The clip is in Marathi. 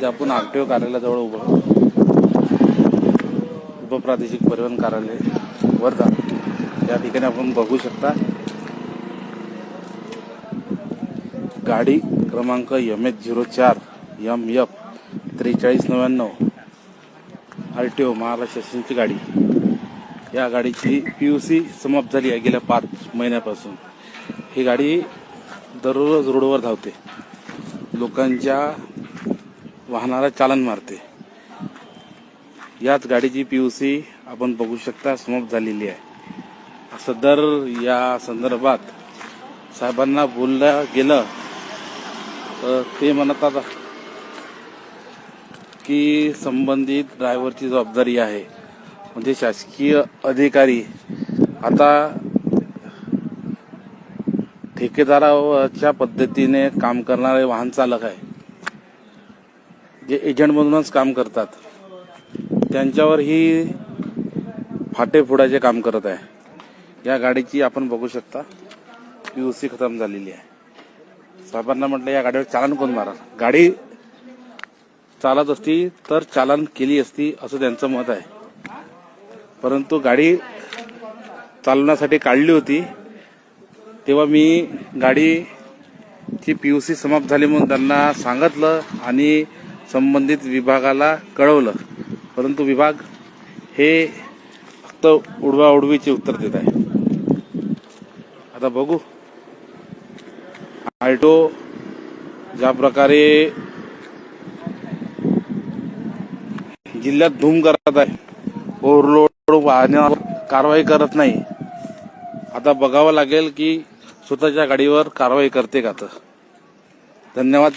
सध्या आपण आरटीओ कार्यालयाजवळ उभं, उपप्रादेशिक परिवहन कार्यालय वर्धा या ठिकाणी आपण बघू शकता गाडी क्रमांक MH04 MF 4399 आरटीओ महाराष्ट्र शासनाची गाडी। या गाडीची PUC समाप्त झाली आहे गेल्या 5 महिन्यापासून। ही गाडी दररोज रोडवर धावते, लोकांच्या वाहनाला चालन मारते। याच गाडीची PUC आपण बघू शकता समाप्त झालेली आहे। सदर या संदर्भात साहेबांना बोललं गेलं तर ते म्हणतात की संबंधित ड्रायव्हरची जबाबदारी आहे, म्हणजे शासकीय अधिकारी आता ठेकेदाराच्या पद्धतीने काम करणारे वाहन चालक आहे, जे एजंट म्हणूनच काम करतात, त्यांच्यावर ही फाटे फोडायचे काम करत आहे। या गाडीची आपण बघू शकता PUC खतम झालेली आहे। साहेबांना म्हटलं या गाडीवर चालन कोण मारा, गाडी चालत असती तर चालन केली असती असं त्यांचं मत आहे, परंतु गाडी चालवण्यासाठी काढली होती तेव्हा मी गाडीची PUC समाप्त झाली म्हणून त्यांना सांगितलं आणि संबंधित विभागाला कळवलं, परंतु विभाग हे फक्त उडवाउडवीचे उत्तर देत आहे। आता बघू आरटीओ ज्या प्रकारे जिल्ह्यात धूम करत आहे, ओव्हरलोड वाहनावर कारवाई करत नाही। आता बघावं लागेल की स्वतःच्या गाडीवर कारवाई करते का तर। धन्यवाद।